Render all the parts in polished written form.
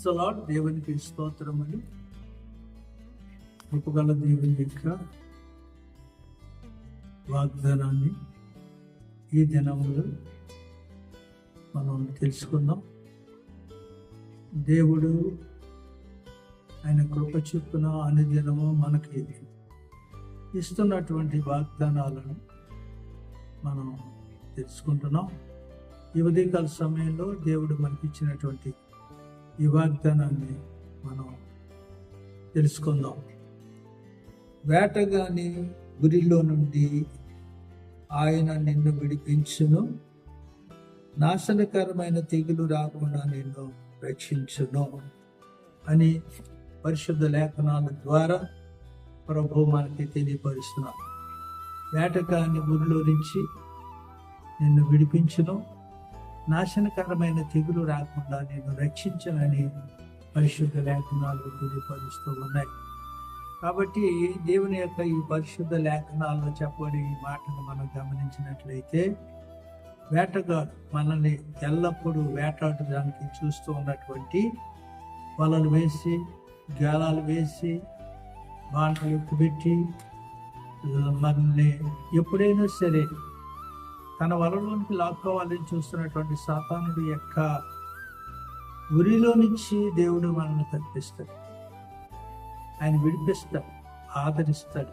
The lord. దేవునికి స్తోత్రములు. కృపగల దేవుని యొక్క వాగ్దానాన్ని ఈ దినములు మనం తెలుసుకుందాం. దేవుడు ఆయన కృప చొప్పున అనుదినము మనకి ఇస్తున్నటువంటి వాగ్దానాలను మనం తెలుసుకుంటున్నాం. ఈ ఉదయకాల సమయంలో దేవుడు మనకి ఇచ్చినటువంటి ఈ వాగ్దానాన్ని మనం తెలుసుకుందాం. వేటగాని గురిలో నుండి ఆయన నిన్ను విడిపించును, నాశనకరమైన తెగులు రాకుండా నిన్ను రక్షించును అని పరిశుద్ధ లేఖనాల ద్వారా ప్రభు మనకి తెలియపరుస్తున్నారు. వేటగాని గురిలో నుంచి నిన్ను విడిపించును, నాశనకరమైన తెగులు రాకుండా నిన్ను రక్షించనని పరిశుద్ధ లేఖనాలు తెలియపరుస్తూ ఉన్నాయి. కాబట్టి దేవుని యొక్క ఈ పరిశుద్ధ లేఖనాల్లో చెప్పబడి ఈ మాటను మనం గమనించినట్లయితే, వేటగాడు మనల్ని ఎల్లప్పుడూ వేటాడడానికి చూస్తూ ఉన్నటువంటి వలలు వేసి, గాలాలు వేసి, బాణలు ఎక్కుపెట్టి మనల్ని ఎప్పుడైనా సరే తన వలలోనికి లాక్కోవాలని చూస్తున్నటువంటి సాతానుడి యొక్క ఉరిలో నుంచి దేవుడు మనల్ని తప్పిస్తాడు. ఆయన విడిపిస్తాడు, ఆదరిస్తాడు,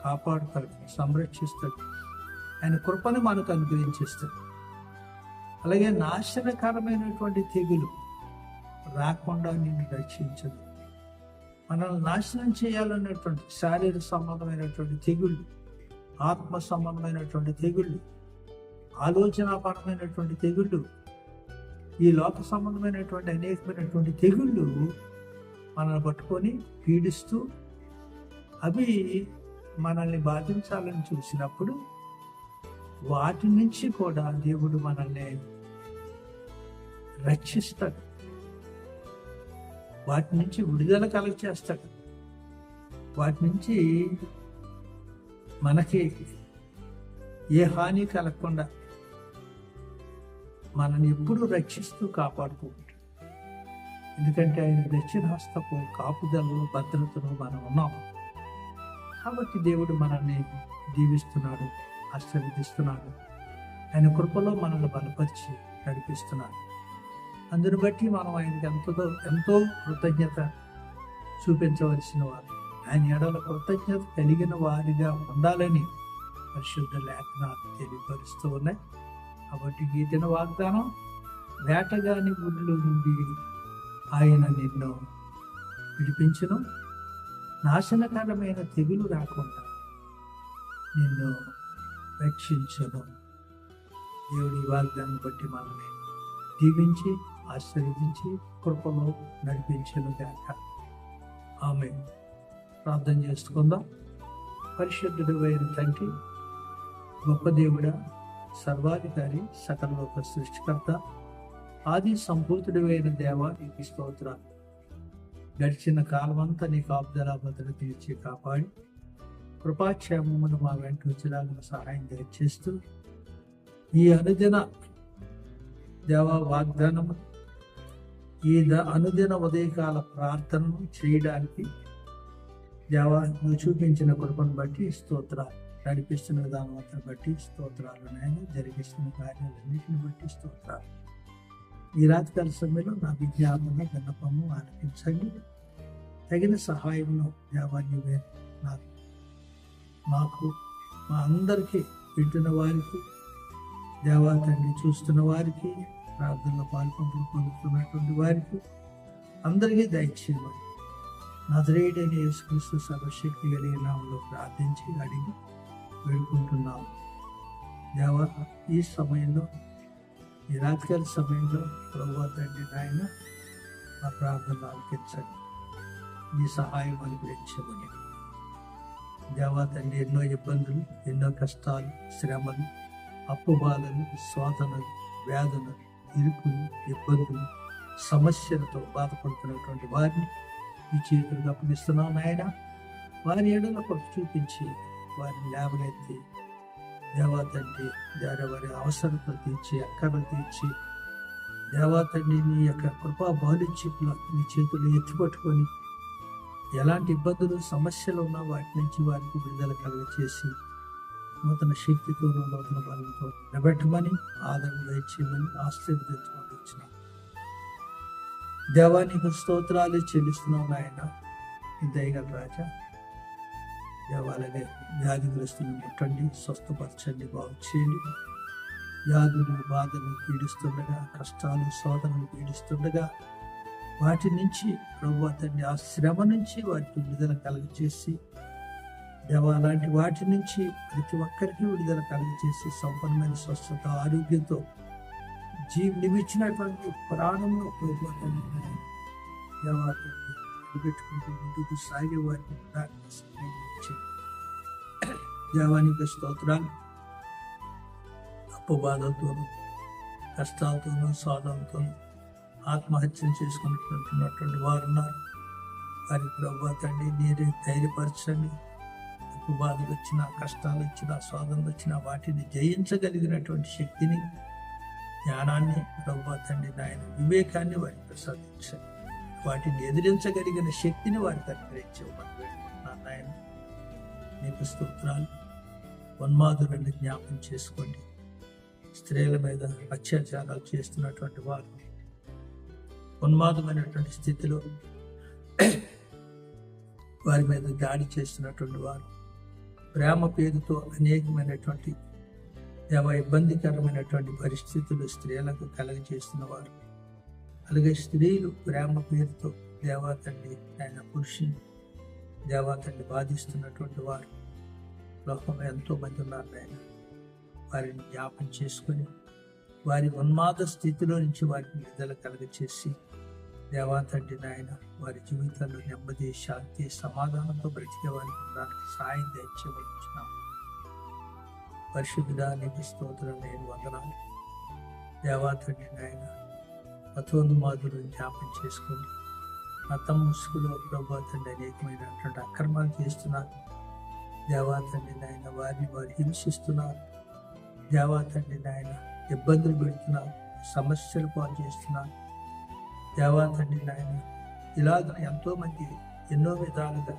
కాపాడుతాడు, సంరక్షిస్తాడు. ఆయన కృపను మనకు అనుగ్రహించేస్తాడు. అలాగే నాశనకరమైనటువంటి తెగులు రాకుండా నిన్ను రక్షించదు. మనల్ని నాశనం చేయాలన్నటువంటి శారీరక సంబంధమైనటువంటి తెగుళ్ళు, ఆత్మ సంబంధమైనటువంటి తెగుళ్ళు, ఆలోచనాపరమైనటువంటి తెగుళ్ళు, ఈ లోక సంబంధమైనటువంటి అనేకమైనటువంటి తెగుళ్ళు మనల్ని పట్టుకొని పీడిస్తూ అవి మనల్ని బాధించాలని చూసినప్పుడు వాటి నుంచి కూడా దేవుడు మనల్ని రక్షిస్తాడు. వాటి నుంచి విడుదల కలగచేస్తాడు. వాటి నుంచి మనకి ఏ హాని కలగకుండా మనల్ని ఎప్పుడూ రక్షిస్తూ కాపాడుతూ ఉంటాడు. ఎందుకంటే ఆయన దక్షిణ హస్తపు కాపుదలను, భద్రతను మనం ఉన్నాం. కాబట్టి దేవుడు మనల్ని దీవిస్తున్నాడు, ఆశీర్వదిస్తున్నాడు. ఆయన కృపలో మనల్ని బలపరిచి నడిపిస్తున్నాడు. అందుని బట్టి మనం ఆయనకి ఎంతో కృతజ్ఞత చూపించవలసిన వారు, ఆయన ఎడల కృతజ్ఞత కలిగిన వారిగా ఉండాలని పరిశుద్ధ లేఖనాలు తెలియపరుస్తూ ఉన్నాయి. కాబట్టి ఈ దిన వాగ్దానం, వేటగాని గుడిలో నుండి ఆయన నిన్ను విడిపించును, నాశనకరమైన తెగులు రాకుండా నిన్ను రక్షించును. దేవుడి వాగ్దానం బట్టి మనల్ని దీవించి ఆశీర్వదించి కృపలో నడిపించును గాక. ఆమేన్. ప్రార్థన చేసుకుందాం. పరిశుద్ధుడు అయిన తండ్రి, గొప్ప దేవుడా, సర్వాధికారి, సకల లోక సృష్టికర్త, ఆది సంపూర్తుడు అయిన దేవా, నీకు స్తోత్రాలు. గడిచిన కాలమంతా నీ కాపుదల భద్రత ఇచ్చి కాపాడి కృపాక్షేమమును మా వెంట వచ్చేలాగా సహాయం దయచేస్తూ ఈ అనుదిన దేవ వాగ్దానము, ఈ అనుదిన ఉదయకాల ప్రార్థనను చేయడానికి దేవా నువ్వు చూపించిన కృపను బట్టి స్తోత్రాలు. నడిపిస్తున్న విధానం బట్టి స్తోత్రాలు. నేను జరిగిస్తున్న కార్యాలన్నింటిని బట్టి స్తోత్రాలు. ఈ రాత్రికాల సమయంలో నా విజ్ఞాపన విన్నపము ఆలకించండి. తగిన సహాయమును దేవాన్ని మాకు మా అందరికీ, వింటున్న వారికి, దేవా తండ్రి చూస్తున్న వారికి, ప్రార్థనలో పొందుతున్నటువంటి వారికి అందరికీ దయచేయమని నజరేయుడైన యేసుక్రీస్తు సర్వశక్తి కలిగిన నామములో ప్రార్థించి అడిగి వేడుకుంటున్నాము. దేవా ఈ సమయంలో, ఈ రాత్రికాల సమయంలో ప్రభువా తండ్రి నాయన మా ప్రార్థనలు ఆలకించండి. మీ సహాయం అనుగ్రహించమని దేవా తండ్రి, ఎన్నో ఇబ్బందులు, ఎన్నో కష్టాలు, శ్రమలు, అప్పు బాధలు, శోధనలు, వ్యాధులు, ఇరుకులు, ఇబ్బందులు, సమస్యలతో బాధపడుతున్నటువంటి వారిని ఈ చేతులకు అప్పగిస్తున్నాం నాయన. వారి ఏడల కొరకు చూపించి వారిని లేవనెత్తి దేవా తండ్రి వారి అవసరతలు తీర్చి, అక్కర్లు తీర్చి దేవా తండ్రి, నీ యొక్క కృపా బాలుచ్యతలో నీ చేతులు ఎత్తిపట్టుకొని ఎలాంటి ఇబ్బందులు సమస్యలు ఉన్నా వాటి నుంచి వారికి విడుదల కలుగచేసి నూతన శక్తితోనూ నూతన బలంతో నిలబెట్టమని ఆదరణ దయచేయమని ఆశీర్వదించమని వచ్చిన దేవానికి స్తోత్రాలు చెల్లిస్తున్నాం నాయన. దయగల రాజా, దేవాలయ వ్యాధిగ్రస్తులను ముట్టండి, స్వస్థపరచండి, బాగు చేయండి. వ్యాధులు బాధలు పీడిస్తుండగా, కష్టాలు శోధనలు పీడిస్తుండగా వాటి నుంచి ప్రభువా తండ్రి, ఆ శ్రమ నుంచి వారికి విడుదల కలుగచేసి దేవా అలాంటి వాటి నుంచి ప్రతి ఒక్కరికి విడుదల కలుగచేసి సంపన్నమైన స్వస్థత ఆరోగ్యంతో నిలిచినటువంటి ప్రాణంలో ప్రభువా తండ్రి దేవా తండ్రి నిలబెట్టుకుంటూ ముందుకు సాగే వారికి దేవానికి స్తోత్రాలు. అప్పు బాధలతోనూ కష్టాలతోనూ శోధనతోనూ ఆత్మహత్యలు చేసుకున్నటువంటి వారు ఉన్నారు. వారి ప్రభువా తండ్రి నీరే ధైర్యపరచండి. అప్పు బాధలు వచ్చినా, కష్టాలు వచ్చినా, శోధనలు వచ్చినా వాటిని జయించగలిగినటువంటి శక్తిని, జ్ఞానాన్ని ప్రభువా తండ్రి నాయన వివేకాన్ని వారికి ప్రసాదించండి. వాటిని ఎదిరించగలిగిన శక్తిని వారికి అనుగ్రహించమని నాయన. నీకు స్తోత్రాలు. ఉన్మాదులను జ్ఞాపకం చేసుకోండి. స్త్రీల మీద అత్యాచారాలు చేస్తున్నటువంటి వారు, ఉన్మాదమైనటువంటి స్థితిలో వారి మీద దాడి చేస్తున్నటువంటి వారు, ప్రేమ పేరుతో అనేకమైనటువంటి ఇబ్బందికరమైనటువంటి పరిస్థితులు స్త్రీలకు కలుగజేస్తున్న వారు, అలాగే స్త్రీలు ప్రేమ పేరుతో దేవాతండి ఆయన పురుషుని దేవాతండి బాధిస్తున్నటువంటి వారు లోకంలో ఎంతో మంది ఉన్నారు. ఆయన వారిని జ్ఞాపం చేసుకొని వారి ఉన్మాద స్థితిలో నుంచి వారికి విడుదల కలుగచేసి దేవాతండి నాయన వారి జీవితాల్లో నెమ్మది, శాంతి, సమాధానంతో బ్రతికే వారికి ఉండడానికి సాయం దయచేయవచ్చున్నాం. పరిశుద్ధుడా నీకు స్తోత్రం, నేను వందనాలు. దేవాతండి నాయన మతోన్మాదులను జ్ఞాపం చేసుకొని మతం ముసుగులో ప్రభుత్వండి అనేకమైనటువంటి అక్రమాలు చేస్తున్నారు. దేవాతండి నాయన వారిని వారు హింసిస్తున్నారు. దేవాతండి నాయన ఇబ్బందులు పెడుతున్నారు, సమస్యలు పాలు చేస్తున్నారు. దేవాతండి నాయన ఇలాగ ఎంతో మంది ఎన్నో విధాలుగా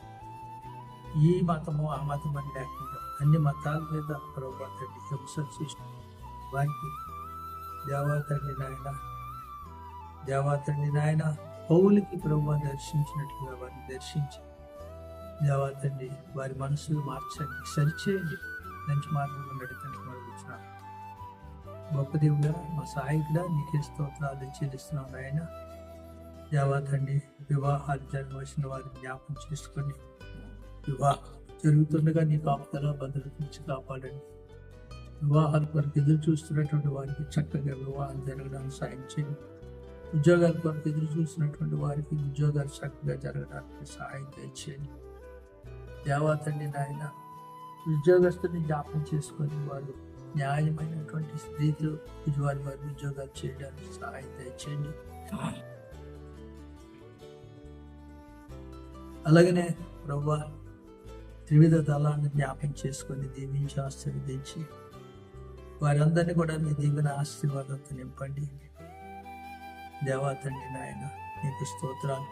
ఈ మతము ఆ మతం అని లేకుండా అన్ని మతాల మీద ప్రభుత్వండి హింసలు చేస్తున్నారు. వారికి దేవాతండి నాయన పౌలుకి ప్రభు దర్శించినట్లుగా వారిని దర్శించి దేవాతండి వారి మనసులు మార్చండి, సరిచేయండి, మంచి మార్గంలో నడిపించి అడుగుతున్నాను. గొప్ప దేవుడా, మా సహాయకుడా నీకే స్తోత్రాలు చెల్లిస్తున్నాను ఆయన. దేవాతండి వివాహాలు జరగవలసిన వారిని జ్ఞాపకం చేసుకొని వివాహం జరుగుతుండగా నీ కాపుదల భద్రత నుంచి కాపాడండి. వివాహాల కొరకు ఎదురు చూస్తున్నటువంటి వారికి చక్కగా వివాహం జరగడానికి సాయం చేయండి. ఉద్యోగాల కొరకు ఎదురు చూస్తున్నటువంటి వారికి ఉద్యోగాలు చక్కగా జరగడానికి సహాయం దయచేయండి. దేవాతండి నాయన ఉద్యోగస్తుని జ్ఞాపకం చేసుకొని వారు న్యాయమైనటువంటి స్థితిలో వారి ఉద్యోగాలు చేయడానికి సహాయం దయచేయండి. అలాగనే ప్రభువా త్రివిధ దళాన్ని జ్ఞాపకం చేసుకొని దీవించి ఆశీర్వదించి వారందరినీ కూడా మీ దీవెన ఆశీర్వాదంతో నింపండి. దేవాతండి నాయన నీకు స్తోత్రాలు.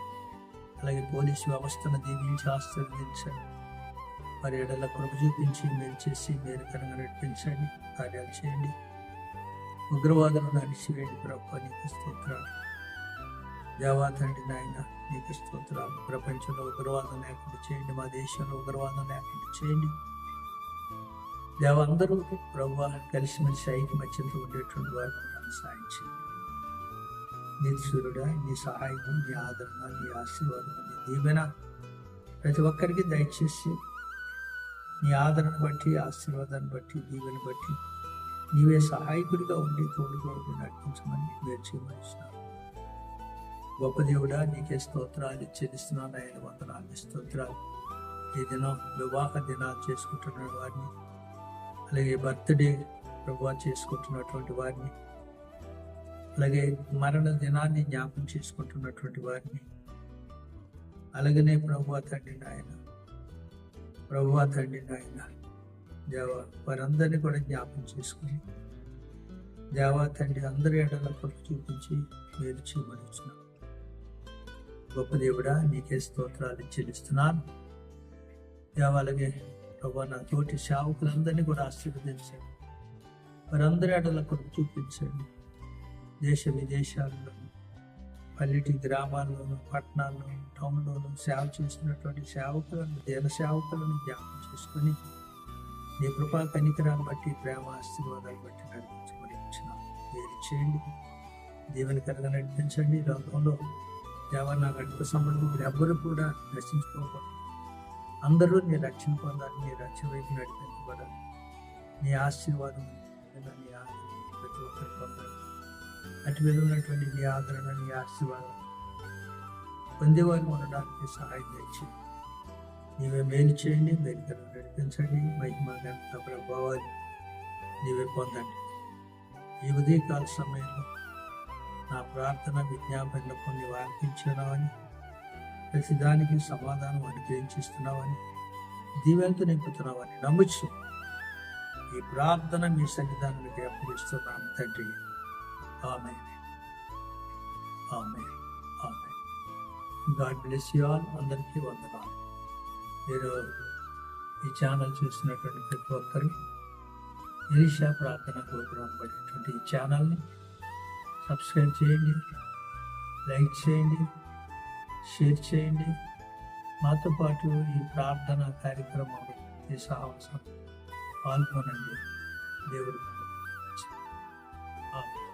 అలాగే పోలీసు వ్యవస్థను దీవించి ఆశీర్వదించండి. వారి ఎడల కృప చూపించి మేలు చేసి మేలుకరంగా నడిపించండి, కార్యాలు చేయండి. ఉగ్రవాదులను అణిచివేయండి ప్రభువా, నీకు స్తోత్రాలు. దేవాతండి నాయన నీకు స్తోత్రాలు. ప్రపంచంలో ఉగ్రవాదం లేకుండా చేయండి, మా దేశంలో ఉగ్రవాదం లేకుండా చేయండి. దేవందరూ ప్రభువా కలిసిమెలిసి ఐకమత్యంతో ఉండేటువంటి వారికి సాయం చేయండి. నీ సూర్యుడా, నీ సహాయం, నీ ఆదరణ, నీ ఆశీర్వాదం, నీ దీవెన ప్రతి ఒక్కరికి దయచేసి నీ ఆదరణ బట్టి, ఆశీర్వాదాన్ని బట్టి, దీవెని బట్టి నీవే సహాయకుడిగా ఉండి తోడుకోడు నడిపించమని వేర్చేయమనిస్తున్నాను. గొప్ప దేవుడా నీకే స్తోత్రాలు చెల్లిస్తున్నాను. ఆయన వందనాలు, స్తోత్రాలు. ఈ దినం వివాహ దినాలు చేసుకుంటున్న వారిని, అలాగే బర్త్డే ప్రభువా చేసుకుంటున్నటువంటి వారిని, అలాగే మరణ దినాన్ని జ్ఞాపకం చేసుకుంటున్నటువంటి వారిని, అలాగనే ప్రభువా తండ్రి నాయన దేవ వారందరినీ కూడా జ్ఞాపకం చేసుకుని దేవా తండ్రి అందరి ఎడల కృప చూపించి మేలు చేయమని గొప్ప దేవుడా నీకే స్తోత్రాలు చెల్లిస్తున్నాను. దేవాలగే ప్రభా నా తోటి సేవకులందరినీ కూడా ఆశీర్వదించండి. వారందరి ఎడల కృప చూపించండి. దేశ విదేశాల్లో, పల్లెటి గ్రామాల్లోనూ, పట్టణాల్లోనూ, టౌన్లోనూ సేవ చేస్తున్నటువంటి సేవకులను, దేన సేవకులను జ్ఞాపకం చేసుకొని నీ కృపా కనికరాన్ని బట్టి, ప్రేమ ఆశీర్వాదాలు బట్టి నడిపించమని వేరు చేయండి. దీవెనకరంగా నడిపించండి. లోకంలో దేవా నా గడుపు సంబంధించిన ఎవ్వరు కూడా నశించుకోకూడదు. అందరూ నీ రక్షణ పొందాలి, నీ రక్షణ వైపు నడిపించబడాలి. నీ ఆశీర్వాదం, నీ ఆదరణ ప్రతి ఒక్కరు పొందాలి. అటు మీద ఉన్నటువంటి నీ ఆదరణ, నీ ఆశీర్వాదం పొందేవారు ఉండడానికి సహాయం చేయండి. నీవే మేలు చేయండి, మేలుకరంగా నడిపించండి. మహిమ ఘనత ప్రభావాలు నీవే పొందండి. ఈ ఉదయకాల సమయంలో నా ప్రార్థన విజ్ఞాపనలకు నీవు ఆలకించున్నావని, ప్రతిదానికి సమాధానం అనుగ్రహించిస్తున్నావని, దీవెనతో నింపుతున్నావని నమ్ముచు ఈ ప్రార్థన మీ సన్నిధానానికి అప్పగిస్తున్నాను తండ్రి. ఆమేన్. ఆమేన్. ఆమేన్. God bless you all. అందరికీ వందనాలు. మీరు ఈ ఛానల్ చూస్తున్నటువంటి ప్రతి ఒక్కరు ఎలీషా ప్రార్థన గోపురం పడేటువంటి ఈ ఛానల్ని సబ్స్క్రైబ్ చేయండి, లైక్ చేయండి, షేర్ చేయండి. మాతో పాటు ఈ ప్రార్థన కార్యక్రమంలో ఈ సాహసం పాల్గొనండి. దేవుడు ఆమేన్.